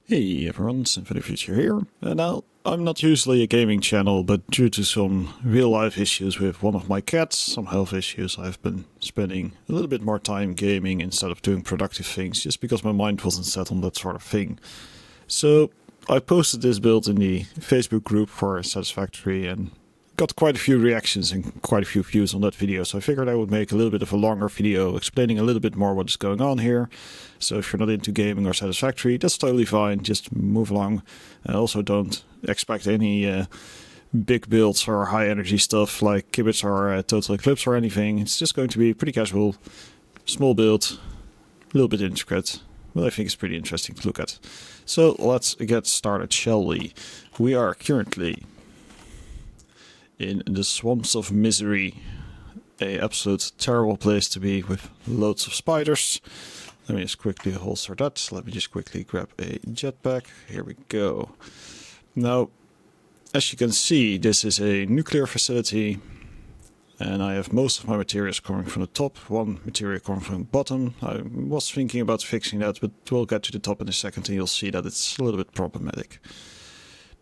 Hey everyone, Symphony Future here. Now, I'm not usually a gaming channel, but due to some real life issues with one of my cats, some health issues, I've been spending a little bit more time gaming instead of doing productive things, just because my mind wasn't set on that sort of thing. So, I posted this build in the Facebook group for Satisfactory and got quite a few reactions and quite a few views on that video, so I figured I would make a little bit of a longer video explaining a little bit more what is going on here. So if you're not into gaming or Satisfactory, that's totally fine, just move along. Also don't expect any big builds or high energy stuff like Kibitz or Total Eclipse or anything. It's just going to be pretty casual, small build, a little bit intricate, but I think it's pretty interesting to look at. So let's get started, shall we? We are currently in the swamps of misery, a absolute terrible place to be with loads of spiders. Let me just quickly holster that. Let me just quickly grab a jetpack. Here we go. Now, as you can see, this is a nuclear facility, and I have most of my materials coming from the top, one material coming from the bottom. I was thinking about fixing that, but we'll get to the top in a second and you'll see that it's a little bit problematic.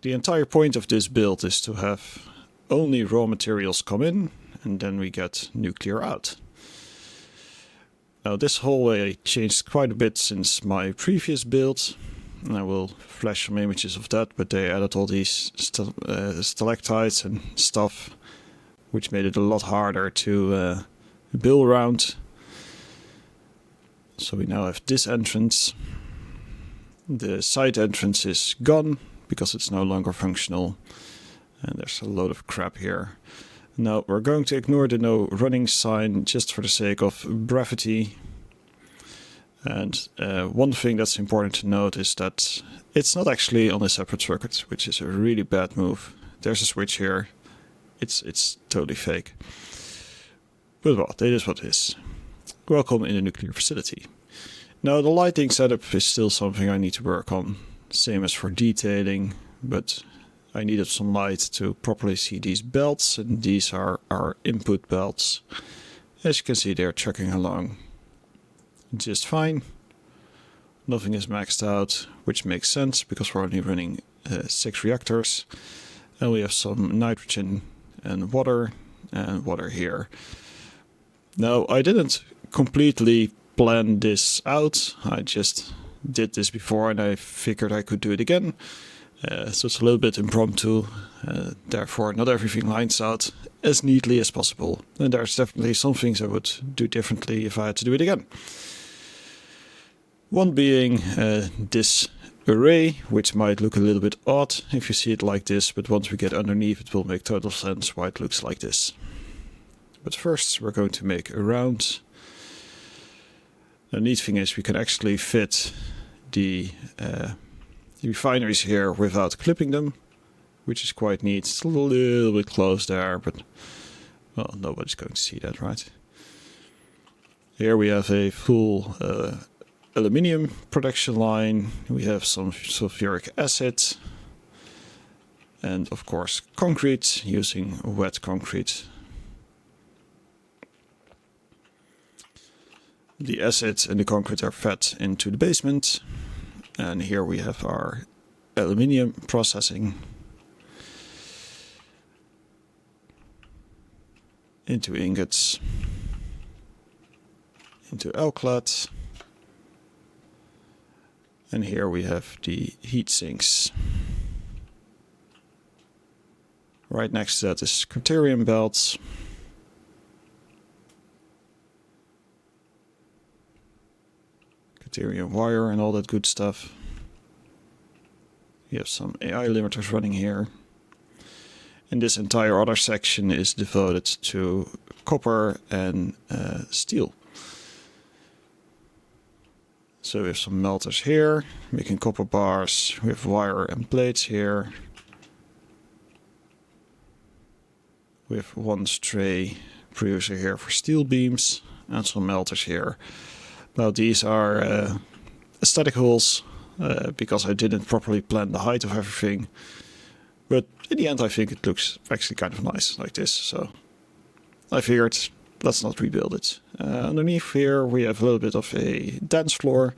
The entire point of this build is to have only raw materials come in, and then we get nuclear out. Now this hallway changed quite a bit since my previous build, and I will flash some images of that, but they added all these stalactites and stuff, which made it a lot harder to build around. So we now have this entrance. The side entrance is gone because it's no longer functional. And there's a load of crap here. Now we're going to ignore the no running sign just for the sake of brevity. And one thing that's important to note is that it's not actually on a separate circuit, which is a really bad move. There's a switch here. It's totally fake. But well, it is what it is. Welcome in the nuclear facility. Now the lighting setup is still something I need to work on. Same as for detailing, but I needed some light to properly see these belts, and these are our input belts. As you can see, they're chugging along just fine. Nothing is maxed out, which makes sense because we're only running 6 reactors. And we have some nitrogen and water here. Now, I didn't completely plan this out. I just did this before and I figured I could do it again. So it's a little bit impromptu, therefore not everything lines out as neatly as possible. And there's definitely some things I would do differently if I had to do it again. One being this array, which might look a little bit odd if you see it like this, but once we get underneath it will make total sense why it looks like this. But first we're going to make a round. The neat thing is we can actually fit the refineries here without clipping them, which is quite neat. It's a little bit close there, but well, nobody's going to see that, right? Here we have a full aluminium production line. We have some sulfuric acid and of course concrete, using wet concrete. The acid and the concrete are fed into the basement. And here we have our aluminium processing into ingots, into alklat, and here we have the heat sinks. Right next to that is deuterium belts. Deuterium wire and all that good stuff. We have some AI limiters running here. And this entire other section is devoted to copper and steel. So we have some melters here, making copper bars. We have wire and plates here. We have one stray producer here for steel beams and some melters here. Now these are aesthetic holes because I didn't properly plan the height of everything. But in the end I think it looks actually kind of nice like this. So I figured let's not rebuild it. Underneath here we have a little bit of a dance floor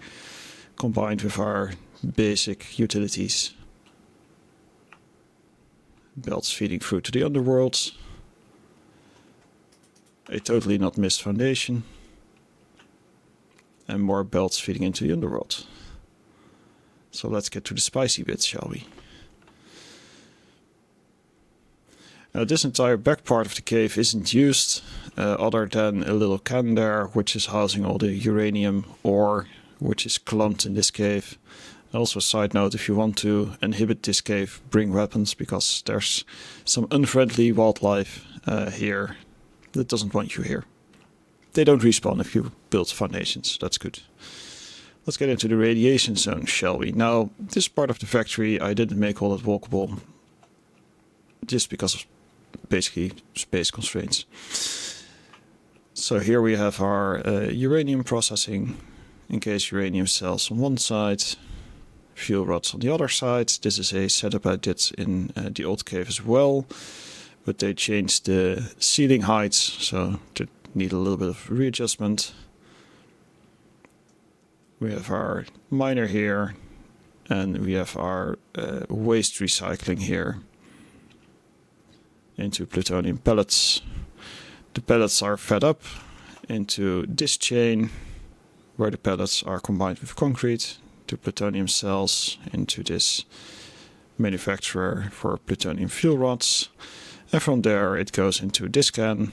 combined with our basic utilities. Belts feeding through to the underworld. A totally not missed foundation. And more belts feeding into the underworld. So let's get to the spicy bits, shall we? Now this entire back part of the cave isn't used other than a little can there, which is housing all the uranium ore, which is clumped in this cave. Also, a side note, if you want to inhibit this cave, bring weapons, because there's some unfriendly wildlife here that doesn't want you here. They don't respawn if you build foundations, that's good. Let's get into the radiation zone, shall we? Now, this part of the factory I didn't make all that walkable, just because of basically space constraints. So here we have our uranium processing, in case uranium cells on one side, fuel rods on the other side. This is a setup I did in the old cave as well, but they changed the ceiling heights, so they need a little bit of readjustment. We have our miner here, and we have our waste recycling here into plutonium pellets. The pellets are fed up into this chain, where the pellets are combined with concrete, to plutonium cells into this manufacturer for plutonium fuel rods, and from there it goes into this can,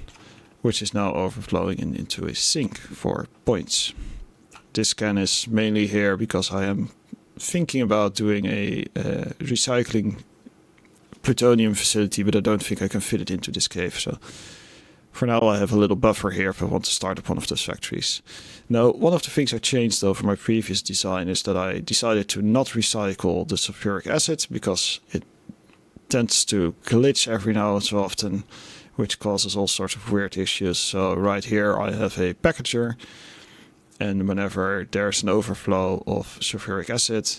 which is now overflowing into a sink for points. This can is mainly here because I am thinking about doing a recycling plutonium facility, but I don't think I can fit it into this cave. So for now I have a little buffer here if I want to start up one of those factories. Now, one of the things I changed though from my previous design is that I decided to not recycle the sulfuric acid, because it tends to glitch every now and so often, which causes all sorts of weird issues. So right here I have a packager, and whenever there's an overflow of sulfuric acid,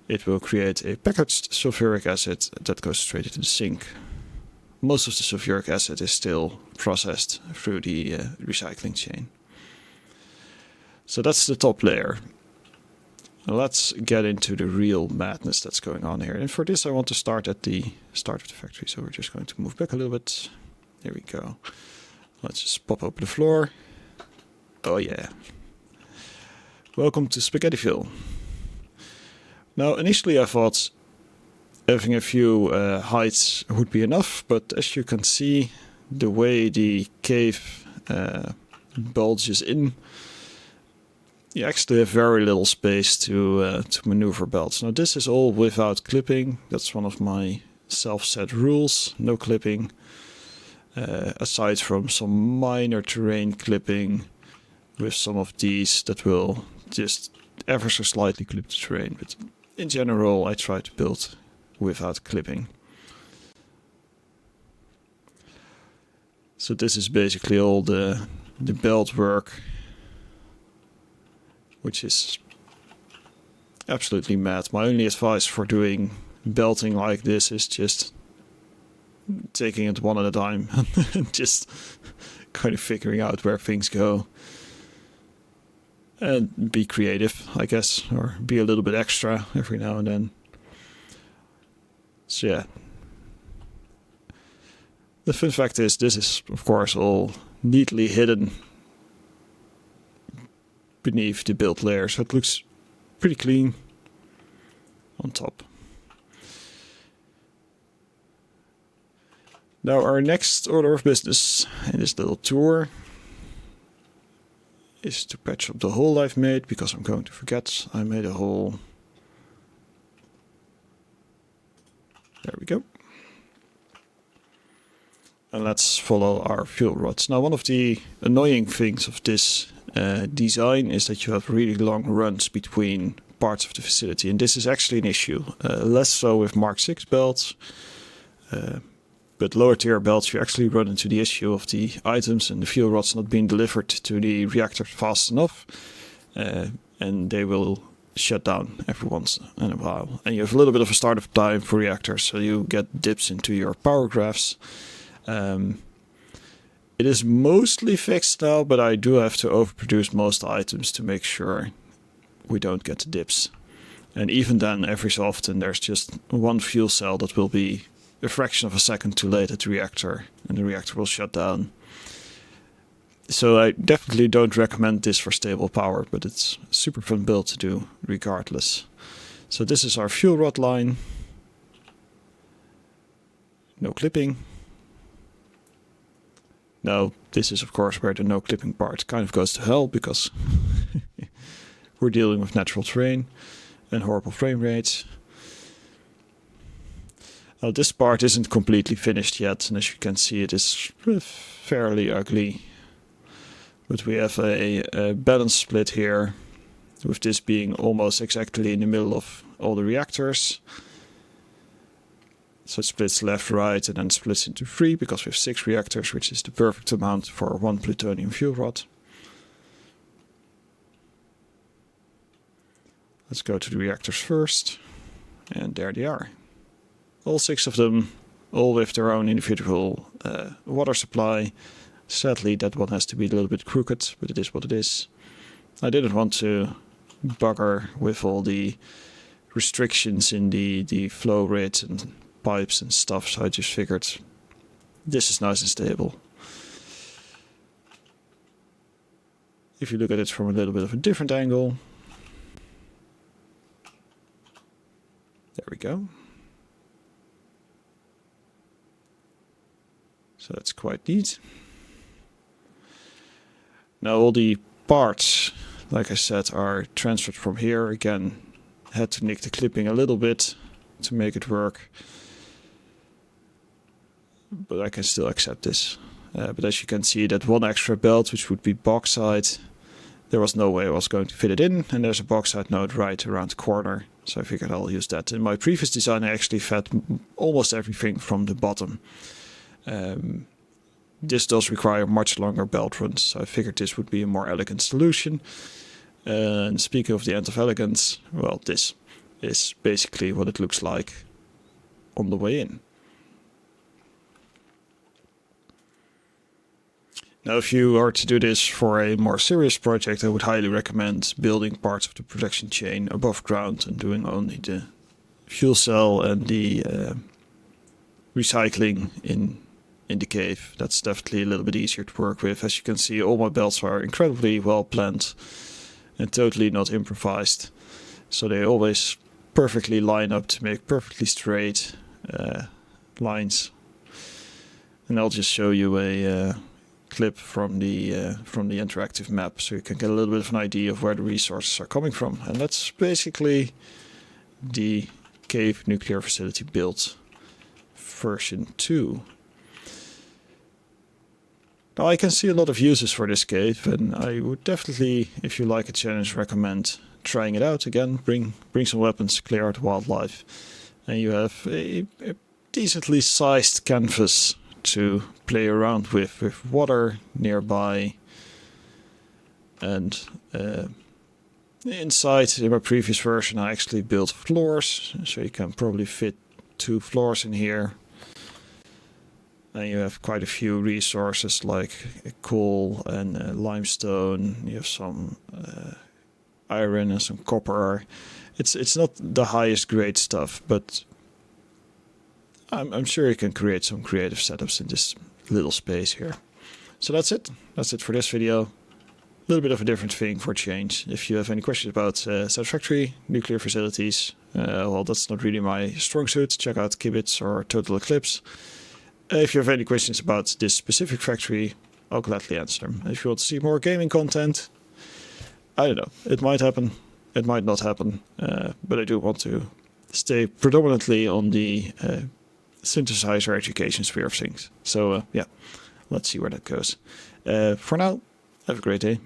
it will create a packaged sulfuric acid that goes straight into the sink. Most of the sulfuric acid is still processed through the recycling chain. So that's the top layer. Now let's get into the real madness that's going on here. And for this I want to start at the start of the factory. So we're just going to move back a little bit. There we go. Let's just pop open the floor. Oh yeah. Welcome to Spaghettiville. Now initially I thought having a few heights would be enough, but as you can see, the way the cave bulges in, you actually have very little space to maneuver belts. Now this is all without clipping. That's one of my self-set rules, no clipping. Aside from some minor terrain clipping with some of these that will just ever so slightly clip the terrain, but in general I try to build without clipping. So this is basically all the belt work, which is absolutely mad. My only advice for doing belting like this is just taking it one at a time and just kind of figuring out where things go. And be creative, I guess, or be a little bit extra every now and then. So yeah. The fun fact is, this is of course all neatly hidden beneath the build layer, so it looks pretty clean on top. Now our next order of business in this little tour is to patch up the hole I've made, because I'm going to forget I made a hole. There we go. And let's follow our fuel rods. Now one of the annoying things of this design is that you have really long runs between parts of the facility, and this is actually an issue. Less so with Mark 6 belts, but lower tier belts you actually run into the issue of the items and the fuel rods not being delivered to the reactor fast enough, and they will shut down every once in a while. And you have a little bit of a startup time for reactors, so you get dips into your power graphs. It is mostly fixed now, but I do have to overproduce most items to make sure we don't get the dips. And even then, every so often, there's just one fuel cell that will be a fraction of a second too late at the reactor, and the reactor will shut down. So I definitely don't recommend this for stable power, but it's a super fun build to do regardless. So this is our fuel rod line. No clipping. Now, this is of course where the no clipping part kind of goes to hell, because we're dealing with natural terrain and horrible frame rates. Now this part isn't completely finished yet, and as you can see it is fairly ugly. But we have a balance split here, with this being almost exactly in the middle of all the reactors. So it splits left, right, and then splits into 3, because we have 6 reactors, which is the perfect amount for 1 plutonium fuel rod. Let's go to the reactors first, and there they are. All 6 of them, all with their own individual water supply. Sadly, that one has to be a little bit crooked, but it is what it is. I didn't want to bugger with all the restrictions in the flow rates and pipes and stuff, so I just figured this is nice and stable. If you look at it from a little bit of a different angle, there we go. So that's quite neat. Now all the parts, like I said, are transferred from here. Again, had to nick the clipping a little bit to make it work. But I can still accept this. But as you can see, that one extra belt, which would be bauxite, there was no way I was going to fit it in. And there's a bauxite node right around the corner. So I figured I'll use that. In my previous design, I actually fed almost everything from the bottom. This does require much longer belt runs, so I figured this would be a more elegant solution. And speaking of the end of elegance, well, this is basically what it looks like on the way in. Now, if you are to do this for a more serious project, I would highly recommend building parts of the production chain above ground and doing only the fuel cell and the recycling in the cave. That's definitely a little bit easier to work with. As you can see, all my belts are incredibly well planned and totally not improvised. So they always perfectly line up to make perfectly straight lines. And I'll just show you a clip from the interactive map, so you can get a little bit of an idea of where the resources are coming from. And that's basically the cave nuclear facility build version 2. Now I can see a lot of uses for this cave, and I would definitely, if you like a challenge, recommend trying it out again. Bring some weapons, clear out wildlife, and you have a decently sized canvas to play around with water nearby. And inside, in my previous version, I actually built floors, so you can probably fit 2 floors in here. And you have quite a few resources like coal and limestone. You have some iron and some copper. It's not the highest grade stuff, but I'm sure you can create some creative setups in this little space here. So that's it. That's it for this video. A little bit of a different thing for a change. If you have any questions about Satisfactory, nuclear facilities, well, that's not really my strong suit. Check out Kibitz or Total Eclipse. If you have any questions about this specific factory, I'll gladly answer them. If you want to see more gaming content, I don't know. It might happen, it might not happen, but I do want to stay predominantly on the synthesizer education sphere of things. So yeah, let's see where that goes. For now, have a great day.